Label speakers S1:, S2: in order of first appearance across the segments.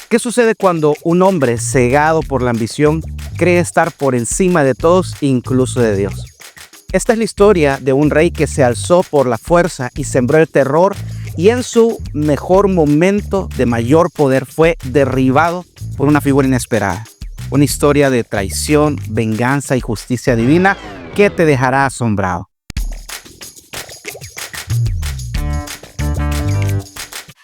S1: ¿Qué sucede cuando un hombre cegado por la ambición cree estar por encima de todos, incluso de Dios? Esta es la historia de un rey que se alzó por la fuerza y sembró el terror, y en su mejor momento de mayor poder fue derribado por una figura inesperada. Una historia de traición, venganza y justicia divina que te dejará asombrado.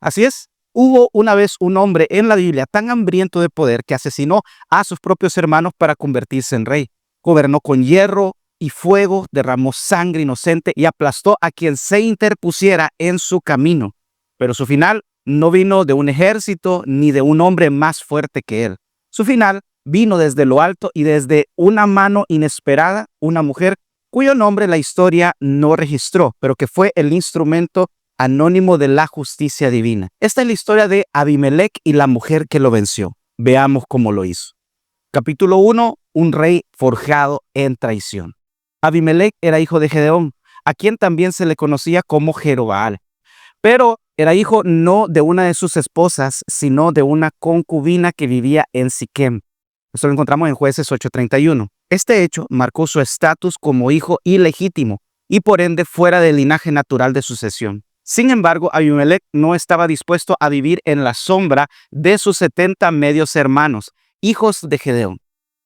S1: Así es. Hubo una vez un hombre en la Biblia tan hambriento de poder que asesinó a sus propios hermanos para convertirse en rey. Gobernó con hierro y fuego, derramó sangre inocente y aplastó a quien se interpusiera en su camino. Pero su final no vino de un ejército ni de un hombre más fuerte que él. Su final vino desde lo alto y desde una mano inesperada, una mujer cuyo nombre la historia no registró, pero que fue el instrumento anónimo de la justicia divina. Esta es la historia de Abimelec y la mujer que lo venció. Veamos cómo lo hizo. Capítulo 1. Un rey forjado en traición. Abimelec era hijo de Gedeón, a quien también se le conocía como Jerobbaal. Pero era hijo no de una de sus esposas, sino de una concubina que vivía en Siquem. Esto lo encontramos en Jueces 8:31. Este hecho marcó su estatus como hijo ilegítimo y por ende fuera del linaje natural de sucesión. Sin embargo, Abimelec no estaba dispuesto a vivir en la sombra de sus 70 medios hermanos, hijos de Gedeón.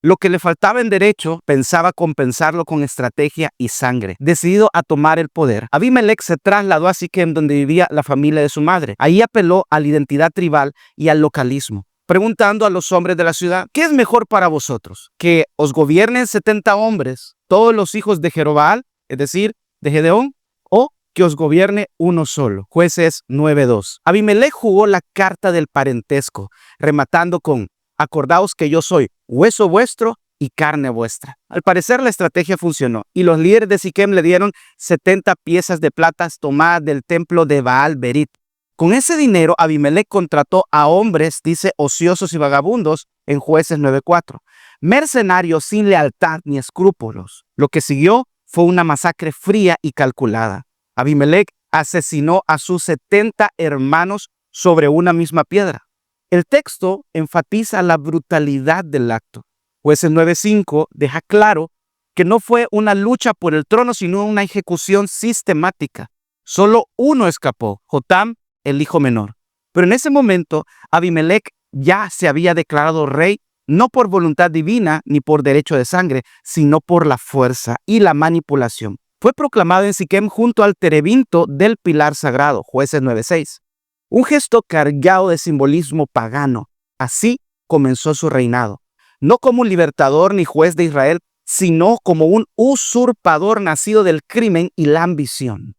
S1: Lo que le faltaba en derecho, pensaba compensarlo con estrategia y sangre. Decidido a tomar el poder, Abimelec se trasladó a Siquem, donde vivía la familia de su madre. Ahí apeló a la identidad tribal y al localismo, preguntando a los hombres de la ciudad: ¿qué es mejor para vosotros? ¿Que os gobiernen 70 hombres, todos los hijos de Jerobbaal, es decir, de Gedeón, o que os gobierne uno solo? Jueces 9:2. Abimelec jugó la carta del parentesco, rematando con: acordaos que yo soy hueso vuestro y carne vuestra. Al parecer la estrategia funcionó y los líderes de Siquem le dieron 70 piezas de plata tomadas del templo de Baal Berit. Con ese dinero Abimelec contrató a hombres, dice, ociosos y vagabundos en Jueces 9:4, mercenarios sin lealtad ni escrúpulos. Lo que siguió fue una masacre fría y calculada. Abimelec asesinó a sus 70 hermanos sobre una misma piedra. El texto enfatiza la brutalidad del acto. Jueces 9:5 deja claro que no fue una lucha por el trono, sino una ejecución sistemática. Solo uno escapó, Jotam, el hijo menor. Pero en ese momento, Abimelec ya se había declarado rey, no por voluntad divina ni por derecho de sangre, sino por la fuerza y la manipulación. Fue proclamado en Siquem junto al terebinto del pilar sagrado, Jueces 9:6. Un gesto cargado de simbolismo pagano. Así comenzó su reinado. No como un libertador ni juez de Israel, sino como un usurpador nacido del crimen y la ambición.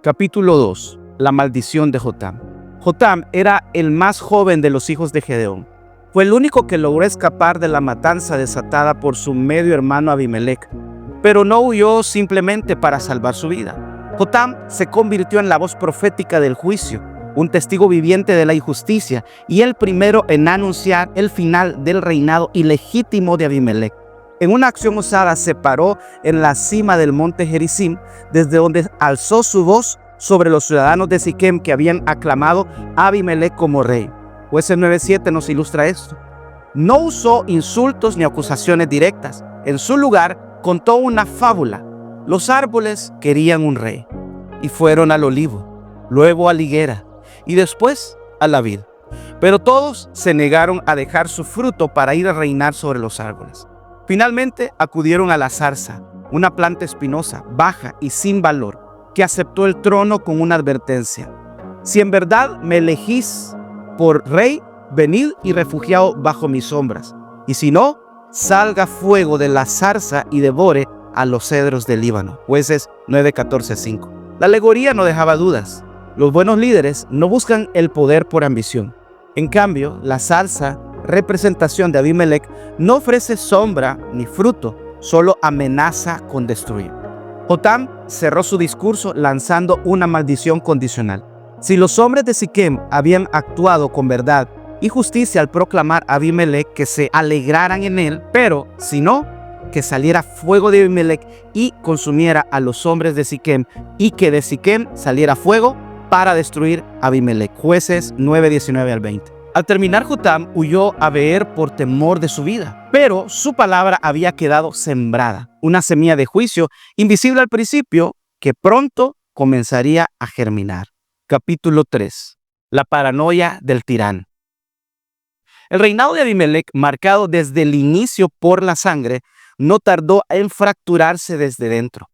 S1: Capítulo 2. La maldición de Jotam. Jotam era el más joven de los hijos de Gedeón. Fue el único que logró escapar de la matanza desatada por su medio hermano Abimelec. Pero no huyó simplemente para salvar su vida. Jotam se convirtió en la voz profética del juicio, un testigo viviente de la injusticia y el primero en anunciar el final del reinado ilegítimo de Abimelec. En una acción osada se paró en la cima del monte Gerizim, desde donde alzó su voz sobre los ciudadanos de Siquem que habían aclamado a Abimelec como rey. Jueces 9:7 nos ilustra esto. No usó insultos ni acusaciones directas. En su lugar, contó una fábula. Los árboles querían un rey y fueron al olivo, luego a la higuera y después a la vid. Pero todos se negaron a dejar su fruto para ir a reinar sobre los árboles. Finalmente acudieron a la zarza, una planta espinosa, baja y sin valor, que aceptó el trono con una advertencia: si en verdad me elegís por rey, venid y refugiaos bajo mis sombras, y si no, salga fuego de la zarza y devore a los cedros del Líbano. Jueces 9:14-5. La alegoría no dejaba dudas. Los buenos líderes no buscan el poder por ambición. En cambio, la zarza, representación de Abimelec, no ofrece sombra ni fruto, solo amenaza con destruir. Jotam cerró su discurso lanzando una maldición condicional. Si los hombres de Siquem habían actuado con verdad y justicia al proclamar a Abimelec, que se alegraran en él, pero si no, que saliera fuego de Abimelec y consumiera a los hombres de Siquem, y que de Siquem saliera fuego para destruir a Abimelec. Jueces 9:19-20. Al terminar Jotam huyó a Beer por temor de su vida, pero su palabra había quedado sembrada, una semilla de juicio invisible al principio que pronto comenzaría a germinar. Capítulo 3. La paranoia del tirano. El reinado de Abimelec, marcado desde el inicio por la sangre, no tardó en fracturarse desde dentro.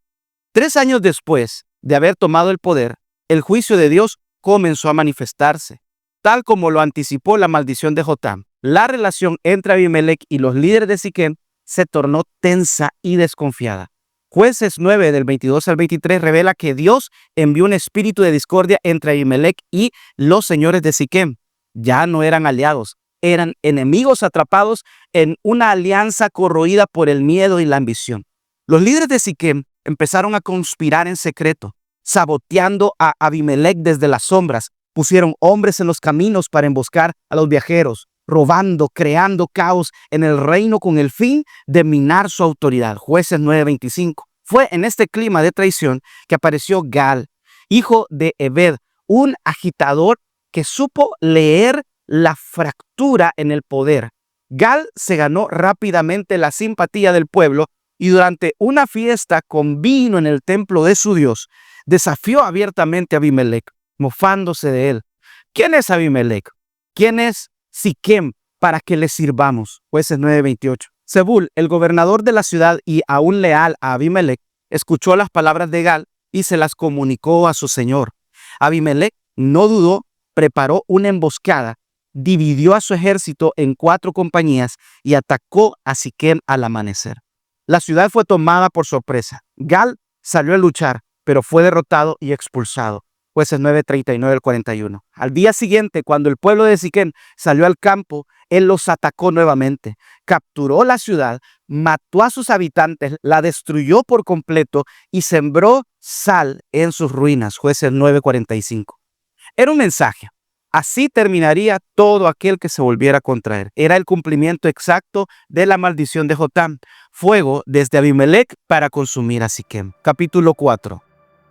S1: 3 años después de haber tomado el poder, el juicio de Dios comenzó a manifestarse. Tal como lo anticipó la maldición de Jotam, la relación entre Abimelec y los líderes de Siquem se tornó tensa y desconfiada. Jueces 9 del 22 al 23 revela que Dios envió un espíritu de discordia entre Abimelec y los señores de Siquem. Ya no eran aliados, eran enemigos atrapados en una alianza corroída por el miedo y la ambición. Los líderes de Siquem empezaron a conspirar en secreto, saboteando a Abimelec desde las sombras. Pusieron hombres en los caminos para emboscar a los viajeros, robando, creando caos en el reino con el fin de minar su autoridad. Jueces 9:25. Fue en este clima de traición que apareció Gal, hijo de Ebed, un agitador que supo leer la fractura en el poder. Gal se ganó rápidamente la simpatía del pueblo y durante una fiesta con vino en el templo de su Dios, desafió abiertamente a Abimelec, mofándose de él. ¿Quién es Abimelec? ¿Quién es Siquem para que le sirvamos? Jueces 9:28. Zebul, el gobernador de la ciudad y aún leal a Abimelec, escuchó las palabras de Gal y se las comunicó a su señor. Abimelec no dudó, preparó una emboscada, dividió a su ejército en 4 compañías y atacó a Siquem al amanecer. La ciudad fue tomada por sorpresa. Gal salió a luchar, pero fue derrotado y expulsado. Jueces 9:39 al 41. Al día siguiente, cuando el pueblo de Siquem salió al campo, él los atacó nuevamente, capturó la ciudad, mató a sus habitantes, la destruyó por completo y sembró sal en sus ruinas. Jueces 9:45. Era un mensaje. Así terminaría todo aquel que se volviera contra él. Era el cumplimiento exacto de la maldición de Jotam. Fuego desde Abimelec para consumir a Siquem. Capítulo 4.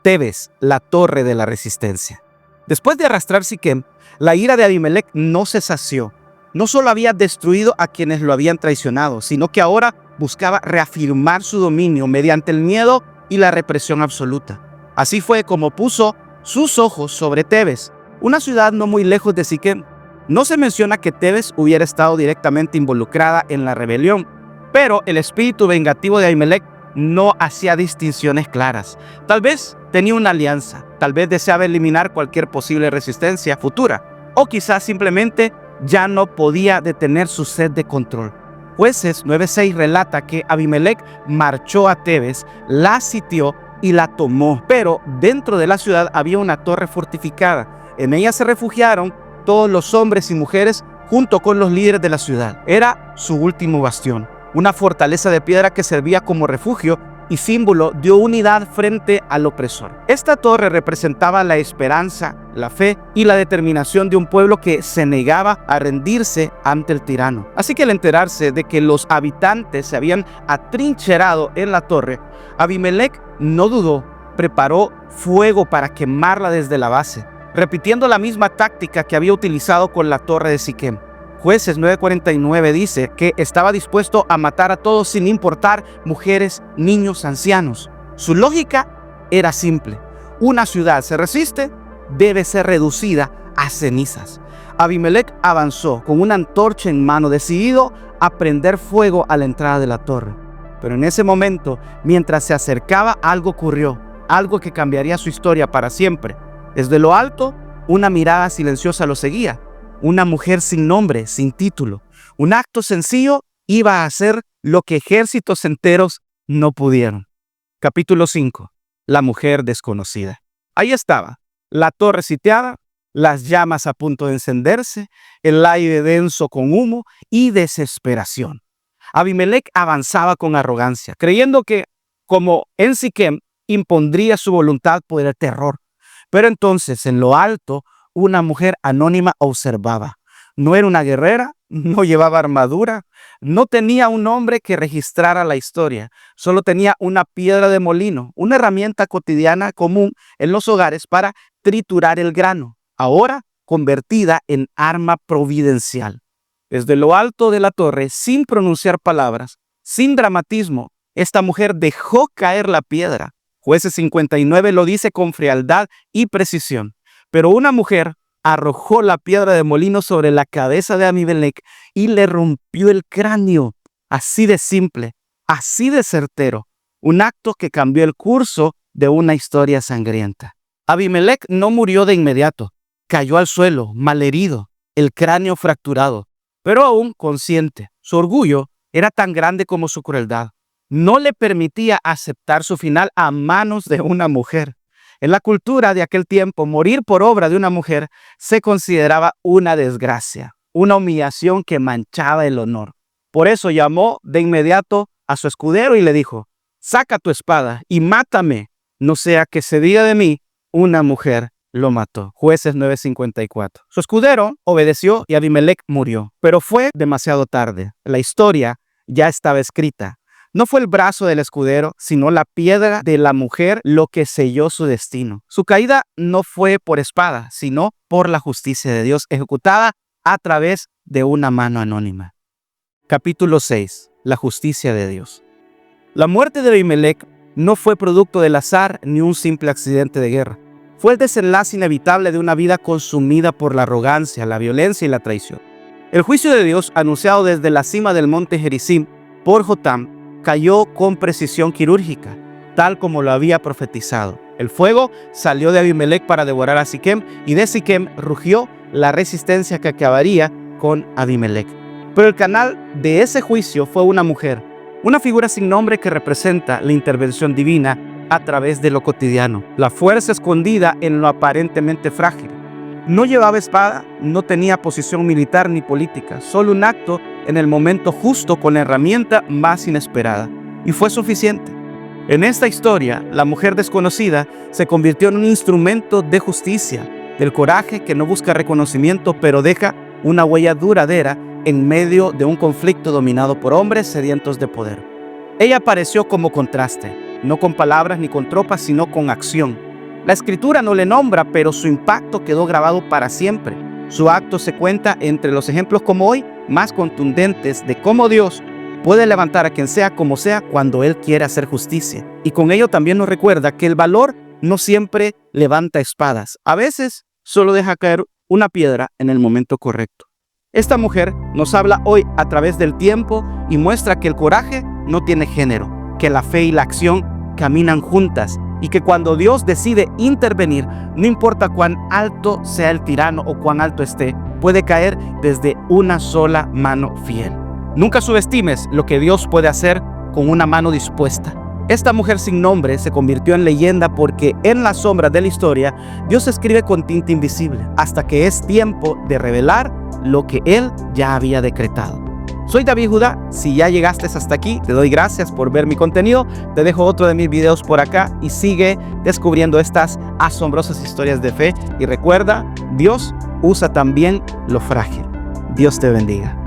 S1: Tebes, la torre de la resistencia. Después de arrastrar Siquem, la ira de Abimelec no se sació. No solo había destruido a quienes lo habían traicionado, sino que ahora buscaba reafirmar su dominio mediante el miedo y la represión absoluta. Así fue como puso sus ojos sobre Tebes, una ciudad no muy lejos de Siquem. No se menciona que Tebes hubiera estado directamente involucrada en la rebelión, pero el espíritu vengativo de Abimelec no hacía distinciones claras. Tal vez tenía una alianza, tal vez deseaba eliminar cualquier posible resistencia futura, o quizás simplemente ya no podía detener su sed de control. Jueces 9:6 relata que Abimelec marchó a Tebes, la sitió y la tomó, pero dentro de la ciudad había una torre fortificada. En ella se refugiaron todos los hombres y mujeres junto con los líderes de la ciudad. Era su último bastión, una fortaleza de piedra que servía como refugio y símbolo de unidad frente al opresor. Esta torre representaba la esperanza, la fe y la determinación de un pueblo que se negaba a rendirse ante el tirano. Así que al enterarse de que los habitantes se habían atrincherado en la torre, Abimelec no dudó, preparó fuego para quemarla desde la base, repitiendo la misma táctica que había utilizado con la torre de Siquem. Jueces 9:49 dice que estaba dispuesto a matar a todos sin importar mujeres, niños, ancianos. Su lógica era simple. Una ciudad se resiste, debe ser reducida a cenizas. Abimelec avanzó con una antorcha en mano, decidido a prender fuego a la entrada de la torre. Pero en ese momento, mientras se acercaba, algo ocurrió, algo que cambiaría su historia para siempre. Desde lo alto, una mirada silenciosa lo seguía. Una mujer sin nombre, sin título. Un acto sencillo iba a hacer lo que ejércitos enteros no pudieron. Capítulo 5. La mujer desconocida. Ahí estaba, la torre sitiada, las llamas a punto de encenderse, el aire denso con humo y desesperación. Abimelec avanzaba con arrogancia, creyendo que, como en Siquem, impondría su voluntad por el terror. Pero entonces, en lo alto, una mujer anónima observaba. No era una guerrera, no llevaba armadura, no tenía un nombre que registrara la historia, solo tenía una piedra de molino, una herramienta cotidiana común en los hogares para triturar el grano. Ahora convertida en arma providencial. Desde lo alto de la torre, sin pronunciar palabras, sin dramatismo, esta mujer dejó caer la piedra. Jueces 59 lo dice con frialdad y precisión. Pero una mujer arrojó la piedra de molino sobre la cabeza de Abimelech y le rompió el cráneo. Así de simple, así de certero. Un acto que cambió el curso de una historia sangrienta. Abimelech no murió de inmediato. Cayó al suelo, malherido, el cráneo fracturado, pero aún consciente. Su orgullo era tan grande como su crueldad. No le permitía aceptar su final a manos de una mujer. En la cultura de aquel tiempo, morir por obra de una mujer se consideraba una desgracia, una humillación que manchaba el honor. Por eso llamó de inmediato a su escudero y le dijo: saca tu espada y mátame, no sea que se diga de mí, una mujer lo mató. Jueces 9:54. Su escudero obedeció y Abimelech murió, pero fue demasiado tarde. La historia ya estaba escrita. No fue el brazo del escudero, sino la piedra de la mujer lo que selló su destino. Su caída no fue por espada, sino por la justicia de Dios, ejecutada a través de una mano anónima. Capítulo 6. La justicia de Dios. La muerte de Abimelech no fue producto del azar ni un simple accidente de guerra. Fue el desenlace inevitable de una vida consumida por la arrogancia, la violencia y la traición. El juicio de Dios, anunciado desde la cima del monte Gerizim por Jotam, cayó con precisión quirúrgica, tal como lo había profetizado. El fuego salió de Abimelech para devorar a Siquem, y de Siquem rugió la resistencia que acabaría con Abimelech. Pero el canal de ese juicio fue una mujer, una figura sin nombre que representa la intervención divina a través de lo cotidiano, la fuerza escondida en lo aparentemente frágil. No llevaba espada, no tenía posición militar ni política, solo un acto en el momento justo con la herramienta más inesperada. Y fue suficiente. En esta historia, la mujer desconocida se convirtió en un instrumento de justicia, del coraje que no busca reconocimiento, pero deja una huella duradera en medio de un conflicto dominado por hombres sedientos de poder. Ella apareció como contraste, no con palabras ni con tropas, sino con acción. La escritura no le nombra, pero su impacto quedó grabado para siempre. Su acto se cuenta entre los ejemplos como hoy más contundentes de cómo Dios puede levantar a quien sea como sea cuando Él quiere hacer justicia. Y con ello también nos recuerda que el valor no siempre levanta espadas. A veces solo deja caer una piedra en el momento correcto. Esta mujer nos habla hoy a través del tiempo y muestra que el coraje no tiene género, que la fe y la acción caminan juntas, y que cuando Dios decide intervenir, no importa cuán alto sea el tirano o cuán alto esté, puede caer desde una sola mano fiel. Nunca subestimes lo que Dios puede hacer con una mano dispuesta. Esta mujer sin nombre se convirtió en leyenda porque en la sombra de la historia Dios escribe con tinta invisible hasta que es tiempo de revelar lo que Él ya había decretado. Soy David Judá. Si ya llegaste hasta aquí, te doy gracias por ver mi contenido. Te dejo otro de mis videos por acá y sigue descubriendo estas asombrosas historias de fe. Y recuerda, Dios usa también lo frágil. Dios te bendiga.